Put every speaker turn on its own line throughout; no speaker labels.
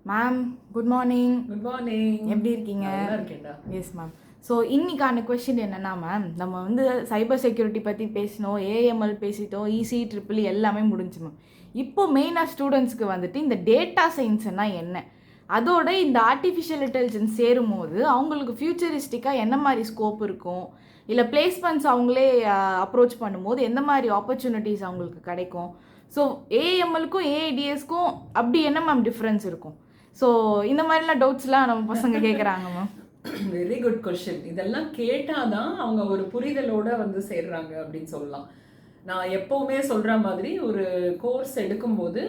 Ma'am good morning.
Good morning.
எப்படி இருக்கீங்க?
நல்லா இருக்கேன்டா.
Yes ma'am. ஸோ இன்னைக்கான கொஷின் என்னென்னா மேம், நம்ம வந்து சைபர் செக்யூரிட்டி பற்றி பேசினோம், ஏஎம்எல் பேசிட்டோம், இசி ட்ரிபிள் எல்லாமே முடிஞ்சு மேம். இப்போ மெயினாக ஸ்டூடெண்ட்ஸ்க்கு வந்துட்டு இந்த டேட்டா சயின்ஸ்னா என்ன, அதோட இந்த ஆர்டிஃபிஷியல் இன்டெலிஜென்ஸ் சேரும் போது அவங்களுக்கு ஃபியூச்சரிஸ்டிக்காக என்ன மாதிரி ஸ்கோப் இருக்கும், இல்லை பிளேஸ்மெண்ட்ஸ் அவங்களே அப்ரோச் பண்ணும்போது எந்த மாதிரி ஆப்பர்ச்சுனிட்டிஸ் அவங்களுக்கு கிடைக்கும், ஸோ ஏஎம்எல்க்கும் ஏஐடிஎஸ்க்கும் அப்படி என்ன மேம் டிஃப்ரென்ஸ் இருக்கும்? ஸோ இந்த மாதிரிலாம் டவுட்ஸ்லாம் நம்ம பசங்க கேட்குறாங்க மேம்.
Very good question. இதெல்லாம் கேட்டால் தான் அவங்க ஒரு புரிதலோட வந்து சேர்றாங்க அப்படின்னு சொல்லலாம். நான் எப்போவுமே சொல்கிற மாதிரி ஒரு கோர்ஸ் எடுக்கும்போது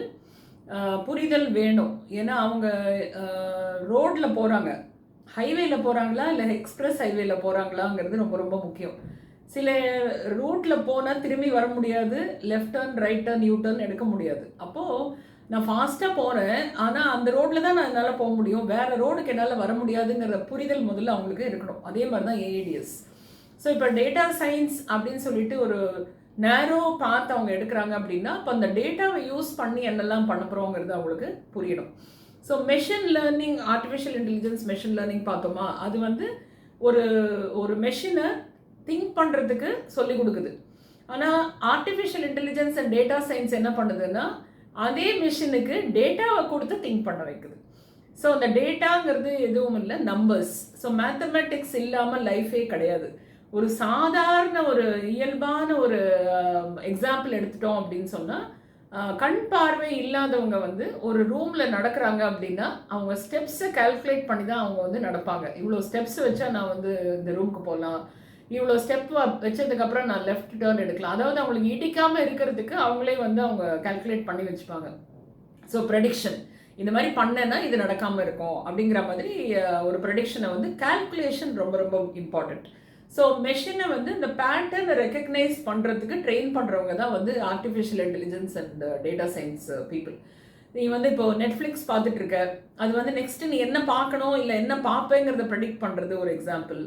புரிதல் வேணும். ஏன்னா அவங்க ரோட்டில் போகிறாங்க, ஹைவேல போகிறாங்களா இல்லை எக்ஸ்பிரஸ் ஹைவேல போகிறாங்களாங்கிறது ரொம்ப ரொம்ப முக்கியம். சில ரூட்டில் போனால் திரும்பி வர முடியாது, left turn right turn you turn எடுக்க முடியாது. அப்போது நான் ஃபாஸ்ட்டாக போகிறேன், ஆனால் அந்த ரோட்டில் தான் நான் என்னால் போக முடியும், வேறு ரோடுக்கு என்னால் வர முடியாதுங்கிற புரிதல் முதல்ல அவங்களுக்கு இருக்கணும். அதே மாதிரி தான் ஏஐடிஎஸ். ஸோ இப்போ டேட்டா சயின்ஸ் அப்படின்னு சொல்லிட்டு ஒரு நேரோ பார்த்து அவங்க எடுக்கிறாங்க அப்படின்னா, அப்போ அந்த டேட்டாவை யூஸ் பண்ணி என்னெல்லாம் பண்ண போகிறோங்கிறது அவங்களுக்கு புரியணும். So machine learning, artificial intelligence machine learning பார்த்தோமா, அது வந்து ஒரு ஒரு மெஷினை திங்க் பண்ணுறதுக்கு சொல்லி கொடுக்குது. ஆனால் artificial intelligence and data science என்ன பண்ணுதுன்னா, அதே மிஷினுக்கு டேட்டாவை கொடுத்து திங்க் பண்ண வைக்குது. ஸோ அந்த டேட்டாங்கிறது எதுவும் இல்லை, நம்பர்ஸ். ஸோ மேத்தமெட்டிக்ஸ் இல்லாமல் லைஃபே கிடையாது. ஒரு சாதாரண ஒரு இயல்பான ஒரு எக்ஸாம்பிள் எடுத்துட்டோம் அப்படின்னு சொன்னால், கண் பார்வை இல்லாதவங்க வந்து ஒரு ரூமில் நடக்கிறாங்க அப்படின்னா அவங்க ஸ்டெப்ஸை கால்குலேட் பண்ணி தான் அவங்க வந்து நடப்பாங்க. இவ்வளோ ஸ்டெப்ஸ் வச்சா நான் வந்து இந்த ரூமுக்கு போகலாம், இவ்வளோ ஸ்டெப் வச்சதுக்கப்புறம் நான் லெஃப்ட் டேர்ன் எடுக்கலாம். அதாவது அவங்களுக்கு இடிக்காமல் இருக்கிறதுக்கு அவங்களே வந்து அவங்க கால்குலேட் பண்ணி வச்சுப்பாங்க. ஸோ ப்ரெடிக்ஷன், இந்த மாதிரி பண்ணேன்னா இது நடக்காமல் இருக்கும் அப்படிங்கிற மாதிரி ஒரு ப்ரெடிக்ஷனை வந்து கால்குலேஷன் ரொம்ப ரொம்ப இம்பார்ட்டண்ட். ஸோ மெஷினை வந்து இந்த பேட்டர்னை ரெக்கக்னைஸ் பண்ணுறதுக்கு ட்ரெயின் பண்ணுறவங்க தான் வந்து artificial intelligence and data science people. நீ வந்து இப்போ நெட்ஃப்ளிக்ஸ் பார்த்துட்டு இருக்க, அது வந்து நெக்ஸ்ட் நீ என்ன பார்க்கணும் இல்லை என்ன பார்ப்பேங்கிறத ப்ரெடிக்ட் பண்ணுறது ஒரு எக்ஸாம்பிள்.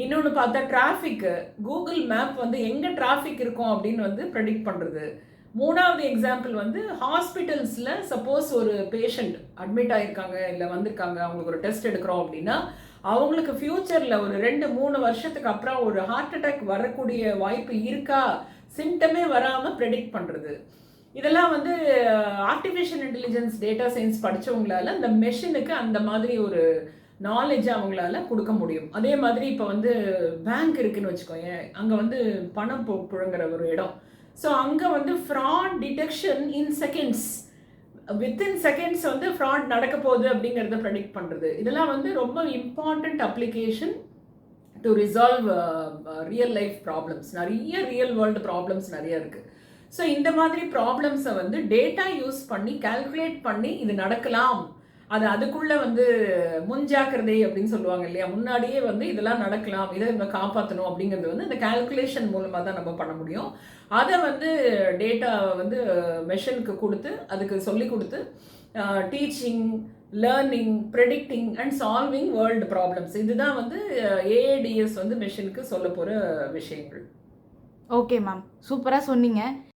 இன்னொன்று பார்த்தா டிராஃபிக்கு, கூகுள் மேப் வந்து எங்கே டிராஃபிக் இருக்கும் அப்படின்னு வந்து ப்ரெடிக்ட் பண்ணுறது. மூணாவது எக்ஸாம்பிள் வந்து ஹாஸ்பிட்டல்ஸில் சப்போஸ் ஒரு பேஷண்ட் அட்மிட் ஆகிருக்காங்க இல்லை வந்திருக்காங்க, அவங்களுக்கு ஒரு டெஸ்ட் எடுக்கிறோம் அப்படின்னா அவங்களுக்கு ஃப்யூச்சரில் ஒரு 2-3 வருஷத்துக்கு அப்புறம் ஒரு ஹார்ட் அட்டாக் வரக்கூடிய வாய்ப்பு இருக்கா, சிம்டமே வராமல் ப்ரெடிக்ட் பண்ணுறது. இதெல்லாம் வந்து ஆர்டிஃபிஷியல் இன்டெலிஜென்ஸ் டேட்டா சயின்ஸ் படித்தவங்களால அந்த மெஷினுக்கு அந்த மாதிரி ஒரு நாலேஜ் அவங்களால கொடுக்க முடியும். அதே மாதிரி இப்போ வந்து பேங்க் இருக்குன்னு வச்சுக்கோங்க, அங்கே வந்து பணம் புழங்குற ஒரு இடம். ஸோ அங்கே வந்து ஃப்ராட் டிடெக்ஷன் இன் செகண்ட்ஸ், வித்தின் செகண்ட்ஸ் வந்து ஃப்ராட் நடக்க போகுது அப்படிங்கிறத ப்ரெடிக்ட் பண்ணுறது. இதெல்லாம் வந்து ரொம்ப important application to resolve real life problems. நிறைய ரியல் வேர்ல்டு ப்ராப்ளம்ஸ் நிறைய இருக்குது. ஸோ இந்த மாதிரி ப்ராப்ளம்ஸை வந்து டேட்டா யூஸ் பண்ணி கால்குலேட் பண்ணி இது நடக்கலாம், அது அதுக்குள்ளே வந்து முன்ஜாக்கிரதை அப்படின்னு சொல்லுவாங்க இல்லையா, முன்னாடியே வந்து இதெல்லாம் நடக்கலாம், இதை நம்ம காப்பாற்றணும் அப்படிங்கிறது வந்து இந்த கால்குலேஷன் மூலமாக தான் நம்ம பண்ண முடியும். அதை வந்து டேட்டா வந்து மெஷினுக்கு கொடுத்து அதுக்கு சொல்லி கொடுத்து teaching, learning, predicting and solving world problems, இதுதான் வந்து ஏஐடிஎஸ் வந்து மெஷினுக்கு சொல்ல போகிற விஷயங்கள்.
ஓகே மேம், சூப்பராக சொன்னீங்க.